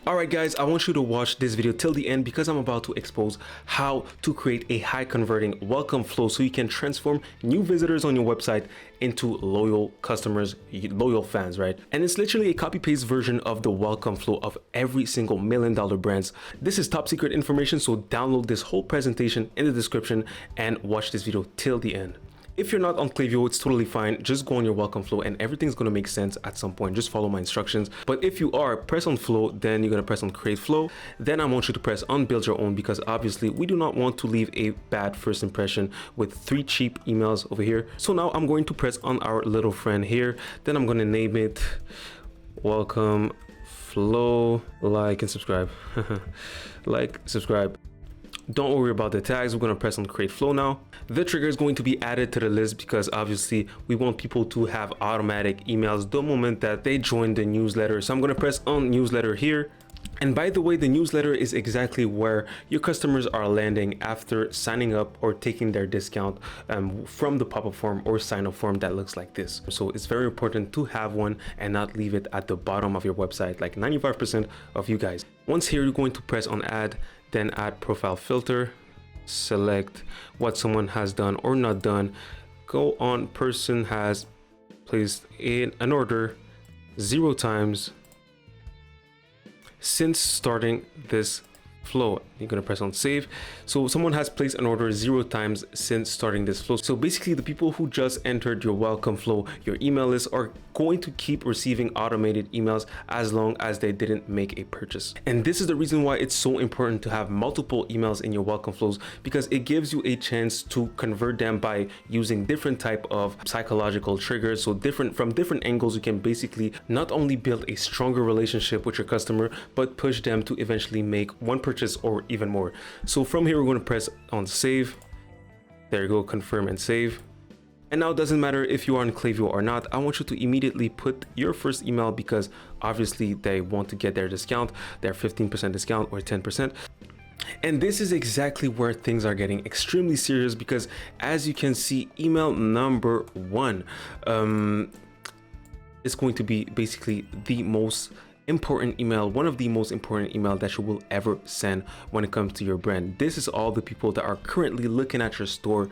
Alright guys, I want you to watch this video till the end because I'm about to expose how to create a high converting welcome flow so you can transform new visitors on your website into loyal customers, loyal fans, right? And it's literally a copy paste version of the welcome flow of every single $1 million brands. This is top secret information, so download this whole presentation in the description and watch this video till the end. If you're not on Klaviyo, it's totally fine. Just go on your welcome flow and everything's gonna make sense at some point. Just follow my instructions. But if you are, press on flow, then you're gonna press on create flow. Then I want you to press on build your own because obviously we do not want to leave a bad first impression with 3 cheap emails over here. So now I'm going to press on our little friend here. Then I'm gonna name it welcome flow, like and subscribe. Like, subscribe. Don't worry about the tags. We're going to press on create flow now. The trigger is going to be added to the list because obviously we want people to have automatic emails the moment that they join the newsletter. So I'm going to press on newsletter here. And by the way, the newsletter is exactly where your customers are landing after signing up or taking their discount from the pop-up form or sign-up form that looks like this. So it's very important to have one and not leave it at the bottom of your website like 95% of you guys. Once here, you're going to press on add, then add profile filter, select what someone has done or not done, go on person has placed in an order 0 times since starting this flow. You're gonna press on save. So someone has placed an order 0 times since starting this flow. So basically the people who just entered your welcome flow, your email list, are going to keep receiving automated emails as long as they didn't make a purchase. And this is the reason why it's so important to have multiple emails in your welcome flows, because it gives you a chance to convert them by using different type of psychological triggers. So from different angles, you can basically not only build a stronger relationship with your customer, but push them to eventually make one purchase or even more. So from here, we're going to press on save. There you go, confirm and save. And now it doesn't matter if you are on Klaviyo or not. I want you to immediately put your first email because obviously they want to get their discount, their 15% discount or 10%. And this is exactly where things are getting extremely serious because as you can see, email number 1 is going to be basically the most important email, one of the most important email that you will ever send when it comes to your brand. This is all the people that are currently looking at your store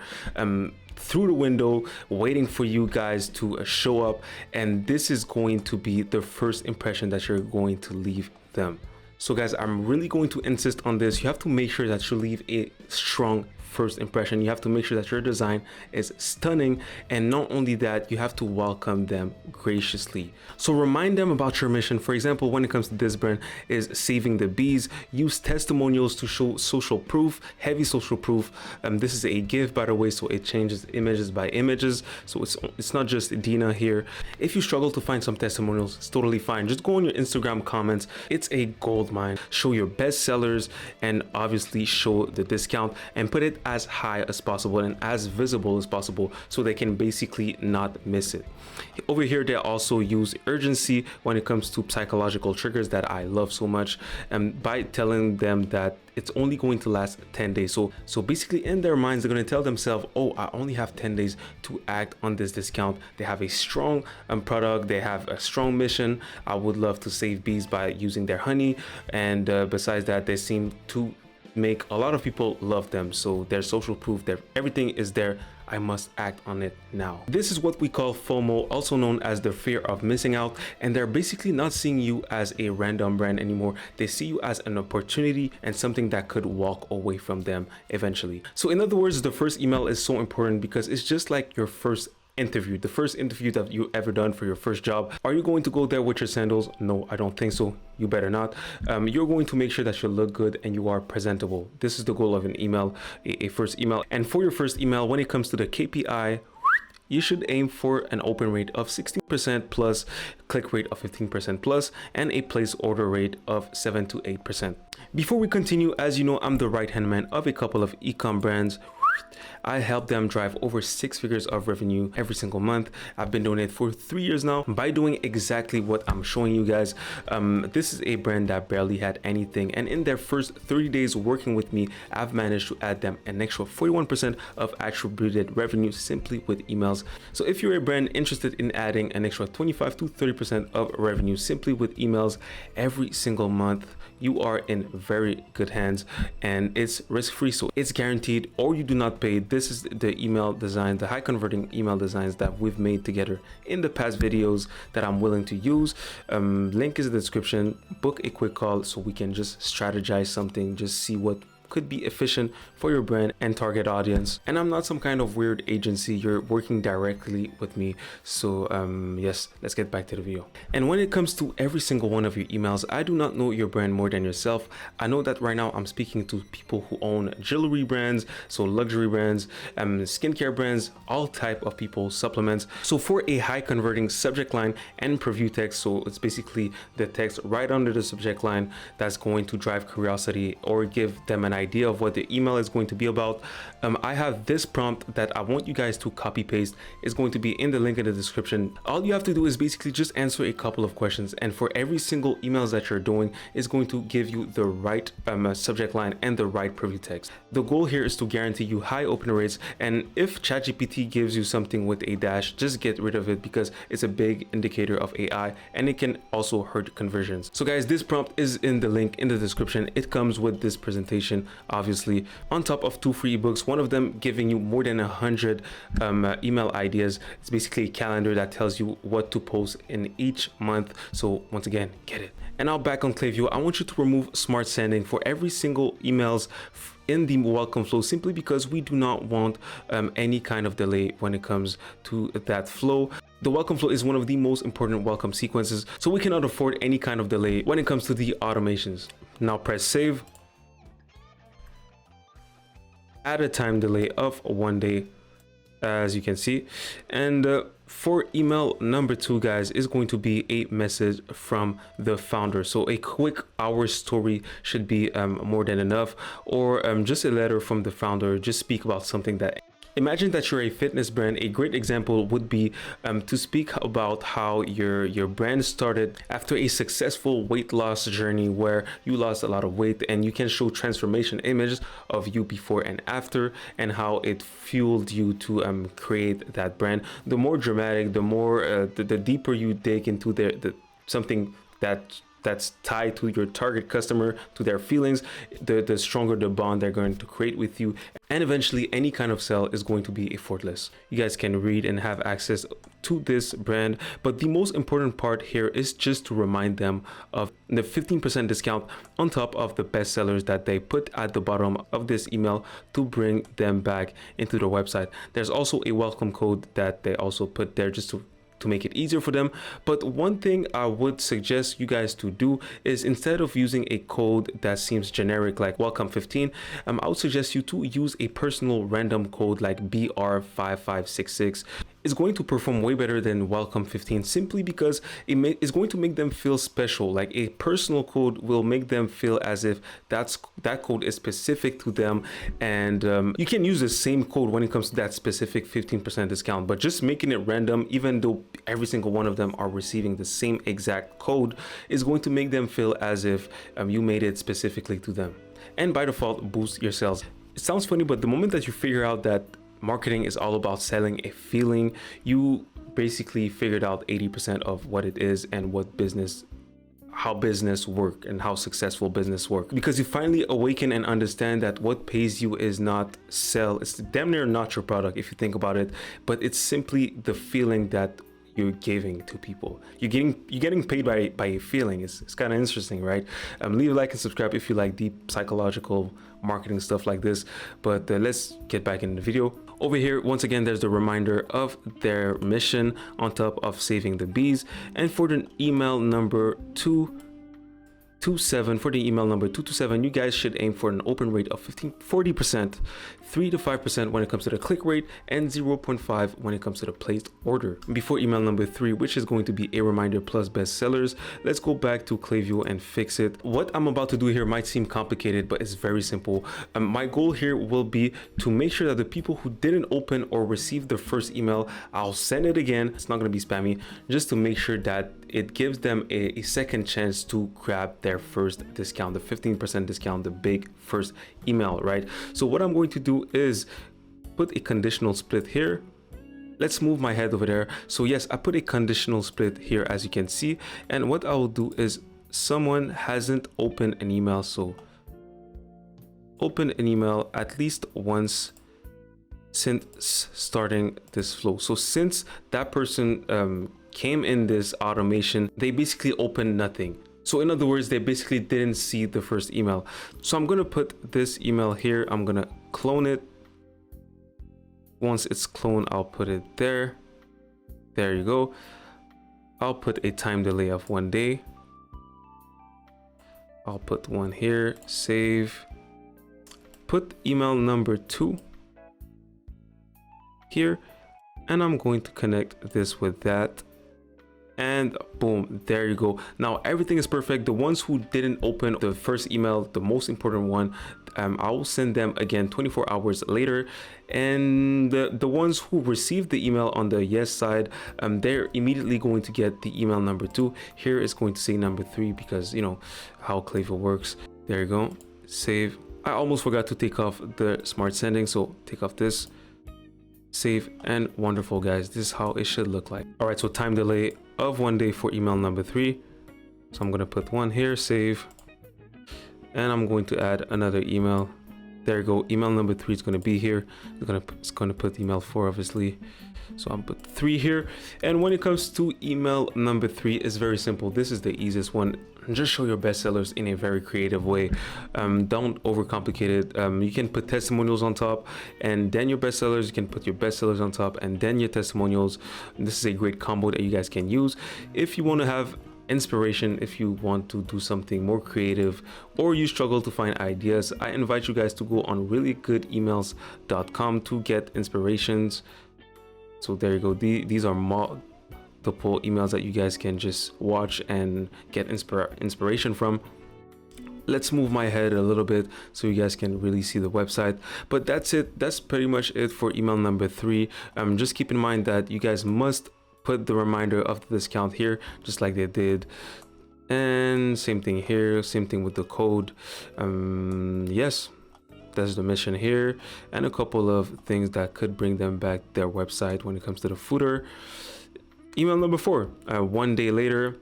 through the window, waiting for you guys to show up, and this is going to be the first impression that you're going to leave them. So guys, I'm really going to insist on this. You have to make sure that you leave a strong first impression. You have to make sure that your design is stunning, and not only that, you have to welcome them graciously. So remind them about your mission. For example, when it comes to this brand is saving the bees, use testimonials to show social proof, heavy social proof. This is a GIF, by the way, so it changes images by images, so it's not just Dina here. If you struggle to find some testimonials, it's totally fine. Just go on your Instagram comments. It's a gold mine. Show your best sellers and obviously show the discount and put it as high as possible and as visible as possible so they can basically not miss it. Over here, they also use urgency when it comes to psychological triggers that I love so much, and by telling them that it's only going to last 10 days. So basically in their minds, they're going to tell themselves, oh, I only have 10 days to act on this discount. They have a strong product. They have a strong mission. I would love to save bees by using their honey. And besides that, they seem to make a lot of people love them. So their social proof, everything is there. I must act on it now. This is what we call FOMO, also known as the fear of missing out. And they're basically not seeing you as a random brand anymore. They see you as an opportunity and something that could walk away from them eventually. So in other words, the first email is so important because it's just like your first interview, the first interview that you ever done for your first job. Are you going to go there with your sandals? No, I don't think so. You better not. You're going to make sure that you look good and you are presentable. This is the goal of an email, a first email. And for your first email, when it comes to the KPI, you should aim for an open rate of 16% plus, click rate of 15% plus, and a place order rate of 7 to 8%. Before we continue, as you know, I'm the right hand man of a couple of e-com brands. I help them drive over 6 figures of revenue every single month. I've been doing it for 3 years now by doing exactly what I'm showing you guys. This is a brand that barely had anything, and in their first 30 days working with me, I've managed to add them an extra 41% of attributed revenue simply with emails. So if you're a brand interested in adding an extra 25 to 30% of revenue simply with emails every single month, you are in very good hands, and it's risk-free, so it's guaranteed or you do not pay. This is the email design, the high converting email designs that we've made together in the past videos that I'm willing to use. Link is in the description. Book a quick call so we can just strategize something, just see what could be efficient for your brand and target audience. And I'm not some kind of weird agency, you're working directly with me. So yes, let's get back to the video. And when it comes to every single one of your emails, I do not know your brand more than yourself. I know that right now I'm speaking to people who own jewelry brands, so luxury brands, skincare brands, all type of people, supplements. So for a high converting subject line and preview text, so it's basically the text right under the subject line that's going to drive curiosity or give them an idea of what the email is going to be about. I have this prompt that I want you guys to copy paste. It's going to be in the link in the description. All you have to do is basically just answer a couple of questions, and for every single emails that you're doing is going to give you the right subject line and the right preview text. The goal here is to guarantee you high open rates, and if ChatGPT gives you something with a dash, just get rid of it because it's a big indicator of AI and it can also hurt conversions. So guys, this prompt is in the link in the description. It comes with this presentation, obviously, on top of 2 free ebooks, one of them giving you more than 100 email ideas. It's basically a calendar that tells you what to post in each month. So once again, get it. And now back on Klaviyo, I want you to remove smart sending for every single emails in the welcome flow, simply because we do not want any kind of delay when it comes to that flow. The welcome flow is one of the most important welcome sequences, so we cannot afford any kind of delay when it comes to the automations. Now press save. Add a time delay of 1 day, as you can see. And for email number 2, guys, is going to be a message from the founder. So a quick hour story should be more than enough, or just a letter from the founder. Just speak about something that, imagine that you're a fitness brand. A great example would be to speak about how your brand started after a successful weight loss journey where you lost a lot of weight, and you can show transformation images of you before and after and how it fueled you to create that brand. The more dramatic, the more the deeper you dig into the something that's tied to your target customer, to their feelings, the stronger the bond they're going to create with you. And eventually any kind of sale is going to be effortless. You guys can read and have access to this brand, but the most important part here is just to remind them of the 15% discount on top of the bestsellers that they put at the bottom of this email to bring them back into their website. There's also a welcome code that they also put there just to make it easier for them. But one thing I would suggest you guys to do is, instead of using a code that seems generic like welcome 15, I would suggest you to use a personal random code like BR5566. Is going to perform way better than welcome 15, simply because it's going to make them feel special. Like a personal code will make them feel as if that code is specific to them, and you can use the same code when it comes to that specific 15% discount, but just making it random, even though every single one of them are receiving the same exact code, is going to make them feel as if you made it specifically to them, and by default boost your sales. It sounds funny, but the moment that you figure out that marketing is all about selling a feeling, you basically figured out 80% of what it is and how business work and how successful business work, because you finally awaken and understand that what pays you is not sell. It's damn near not your product if you think about it, but it's simply the feeling that you're giving to people. You're getting paid by a feeling. It's kind of interesting, right? Leave a like and subscribe if you like deep psychological marketing stuff like this. But let's get back in the video. Over here, once again, there's the reminder of their mission on top of saving the bees. And for the email number 2, 227 for the email number 227. You guys should aim for an open rate of 40%, 3 to 5% when it comes to the click rate, and 0.5 when it comes to the placed order. Before email number 3, which is going to be a reminder plus bestsellers, let's go back to Klaviyo and fix it. What I'm about to do here might seem complicated, but it's very simple. My goal here will be to make sure that the people who didn't open or receive the first email, I'll send it again. It's not going to be spammy, just to make sure that it gives them a second chance to grab their first discount, the 15% discount, the big first email, right? So what I'm going to do is put a conditional split here. Let's move my head over there. So yes, I put a conditional split here, as you can see. And what I will do is someone hasn't opened an email, so open an email at least once since starting this flow. So since that person came in this automation, they basically opened nothing. So in other words, they basically didn't see the first email. So I'm going to put this email here. I'm going to clone it. Once it's cloned, I'll put it there. There you go. I'll put a time delay of 1 day. I'll put one here, save. Put email number 2 here, and I'm going to connect this with that, and boom, there you go. Now everything is perfect. The ones who didn't open the first email, the most important one, I will send them again 24 hours later. And the ones who received the email on the yes side, they're immediately going to get the email number 2. Here is going to say number 3 because you know how Klaviyo works. There you go, save. I almost forgot to take off the smart sending, so take off this, save, and wonderful, guys. This is how it should look like. All right, so time delay of 1 day for email number 3. So I'm gonna put one here, save, and I'm going to add another email. There you go. Email number 3 is going to be here. It's going to put email 4, obviously. So I'll put 3 here. And when it comes to email number 3, it's very simple. This is the easiest one. Just show your bestsellers in a very creative way. Don't overcomplicate it. You can put testimonials on top, and then your bestsellers. You can put your bestsellers on top, and then your testimonials. And this is a great combo that you guys can use if you want to have inspiration, if you want to do something more creative, or you struggle to find ideas. I invite you guys to go on reallygoodemails.com to get inspirations. So there you go. These are multiple emails that you guys can just watch and get inspiration from. Let's move my head a little bit so you guys can really see the website. But that's it. That's pretty much it for email number 3. Just keep in mind that you guys must put the reminder of the discount here, just like they did, and same thing here, same thing with the code. Yes, that's the mission here, and a couple of things that could bring them back their website when it comes to the footer. Email number 4, 1 day later.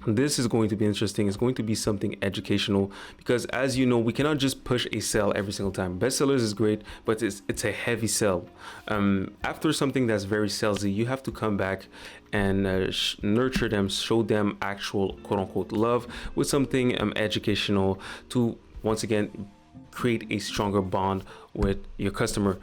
This is going to be interesting. It's going to be something educational, because as you know, we cannot just push a sell every single time. Bestsellers is great, but it's a heavy sell. After something that's very salesy, you have to come back and nurture them, show them actual quote unquote love with something educational to once again create a stronger bond with your customer.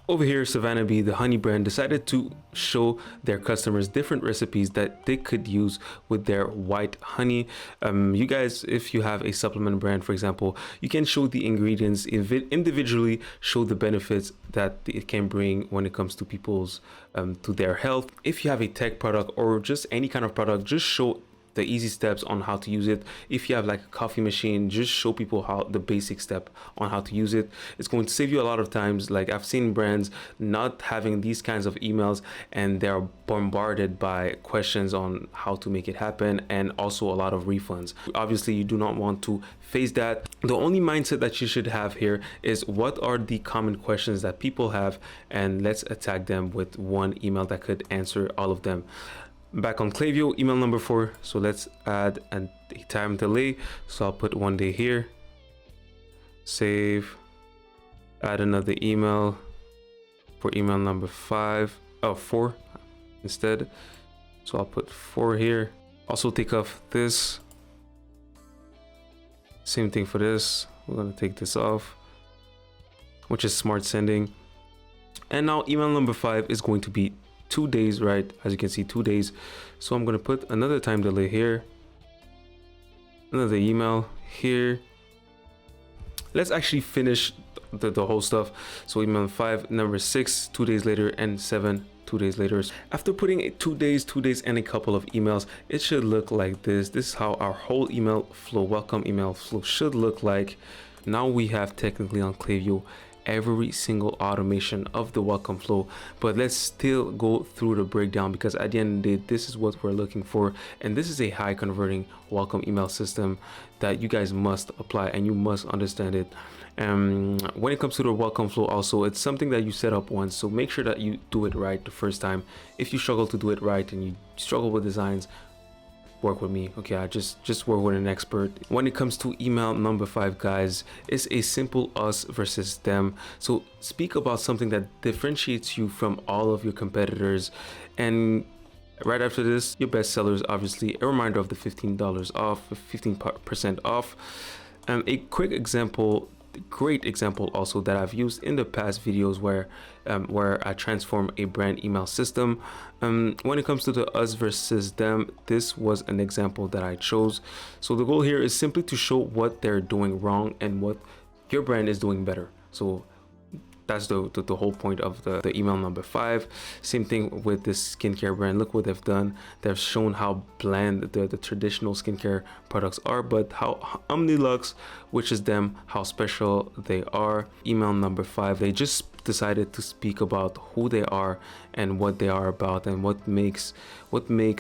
Over here, Savannah Bee, the honey brand, decided to show their customers different recipes that they could use with their white honey. You guys, if you have a supplement brand, for example, you can show the ingredients individually, show the benefits that it can bring when it comes to people's to their health. If you have a tech product or just any kind of product, just show the easy steps on how to use it. If you have like a coffee machine, just show people how the basic step on how to use it. It's going to save you a lot of times. Like I've seen brands not having these kinds of emails and they're bombarded by questions on how to make it happen, and also a lot of refunds. Obviously you do not want to face that. The only mindset that you should have here is what are the common questions that people have, and let's attack them with one email that could answer all of them. Back on Klaviyo, email number 4. So let's add a time delay. So I'll put 1 day here, save, add another email for email number 4 instead. So I'll put 4 here. Also take off this. Same thing for this. We're going to take this off, which is smart sending. And now email number 5 is going to be 2 days, right? As you can see, 2 days. So I'm going to put another time delay here, another email here. Let's actually finish the whole stuff. So email 5, number 6, 2 days later, and 7, 2 days later. After putting 2 days, and a couple of emails, it should look like this. This is how our whole email flow, welcome email flow, should look like. Now we have technically on Klaviyo every single automation of the welcome flow, but let's still go through the breakdown, because at the end of the day, this is what we're looking for, and this is a high converting welcome email system that you guys must apply and you must understand it. When it comes to the welcome flow, also, it's something that you set up once, so make sure that you do it right the first time. If you struggle to do it right and you struggle with designs, work with me. Okay, I just work with an expert. When it comes to email number 5, guys, it's a simple us versus them. So speak about something that differentiates you from all of your competitors. And right after this, your best sellers, obviously, a reminder of the $15 off, 15% off. A quick example, great example also that I've used in the past videos where I transform a brand email system. When it comes to the us versus them, this was an example that I chose. So the goal here is simply to show what they're doing wrong and what your brand is doing better. So that's the whole point of the email number 5. Same thing with this skincare brand. Look what they've done. They've shown how bland the traditional skincare products are, but how Omnilux, which is them, how special they are. Email number 5, they just decided to speak about who they are and what they are about, and what makes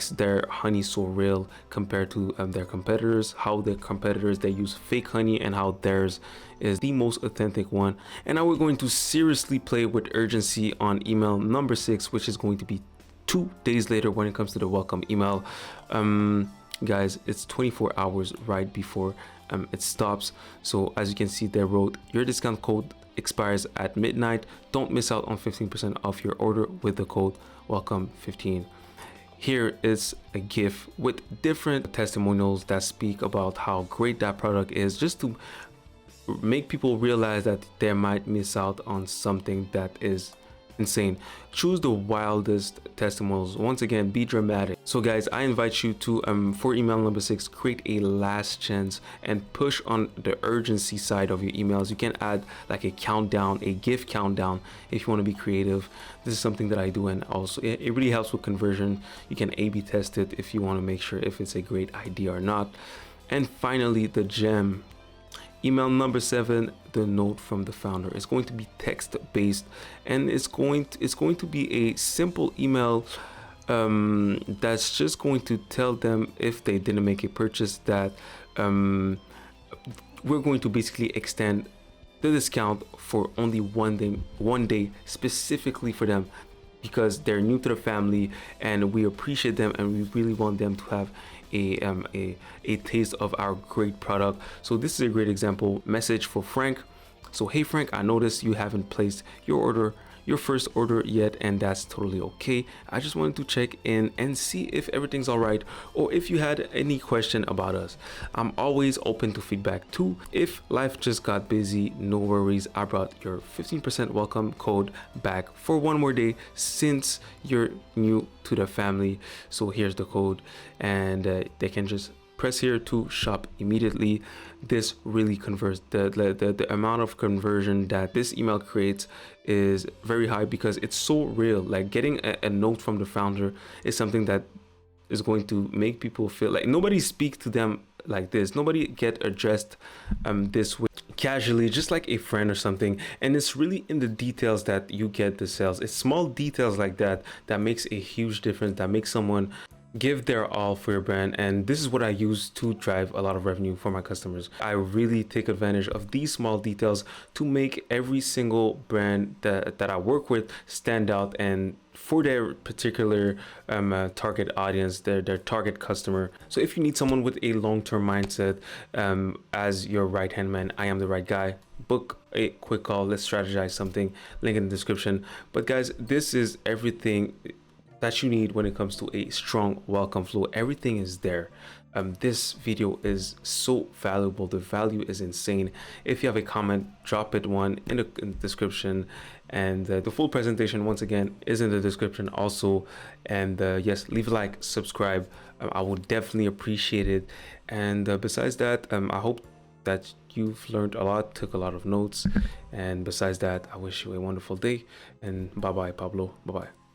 their honey so real compared to their competitors, how their competitors, they use fake honey, and how theirs is the most authentic one. And now we're going to seriously play with urgency on email number 6, which is going to be 2 days later. When it comes to the welcome email, guys, it's 24 hours right before it stops. So as you can see, they wrote, your discount code expires at midnight. Don't miss out on 15% off your order with the code welcome15. Here is a GIF with different testimonials that speak about how great that product is, just to make people realize that they might miss out on something that is insane. Choose the wildest testimonials. Once again, be dramatic. So guys, I invite you to for email number 6, create a last chance and push on the urgency side of your emails. You can add like a countdown, a GIF countdown, if you want to be creative. This is something that I do, and also it really helps with conversion. You can A/B test it if you want to make sure if it's a great idea or not. And finally, the gem. Email number 7, the note from the founder. It's going to be text based, and it's going to be a simple email that's just going to tell them, if they didn't make a purchase, that we're going to basically extend the discount for only one day specifically for them, because they're new to the family and we appreciate them and we really want them to have a taste of our great product. So this is a great example. Message for Frank. So, hey Frank, I noticed you haven't placed your first order yet, and that's totally okay. I just wanted to check in and see if everything's all right, or if you had any question about us. I'm always open to feedback too. If life just got busy, no worries. I brought your 15% welcome code back for one more day since you're new to the family. So here's the code, and they can just press here to shop immediately. This really converts. The amount of conversion that this email creates is very high, because it's so real. Like getting a note from the founder is something that is going to make people feel like nobody speaks to them like this. Nobody get addressed this way casually, just like a friend or something. And it's really in the details that you get the sales. It's small details like that that makes a huge difference, that makes someone give their all for your brand. And this is what I use to drive a lot of revenue for my customers. I really take advantage of these small details to make every single brand that I work with stand out, and for their particular target audience, their target customer. So if you need someone with a long-term mindset as your right-hand man, I am the right guy. Book a quick call. Let's strategize something. Link in the description. But guys, this is everything that you need when it comes to a strong welcome flow. Everything is there. This video is so valuable. The value is insane. If you have a comment, drop it one in the description, and the full presentation once again is in the description also. And yes, leave a like, subscribe. I would definitely appreciate it. And besides that, I hope that you've learned a lot, took a lot of notes. And besides that, I wish you a wonderful day, and bye bye, Pablo. Bye bye.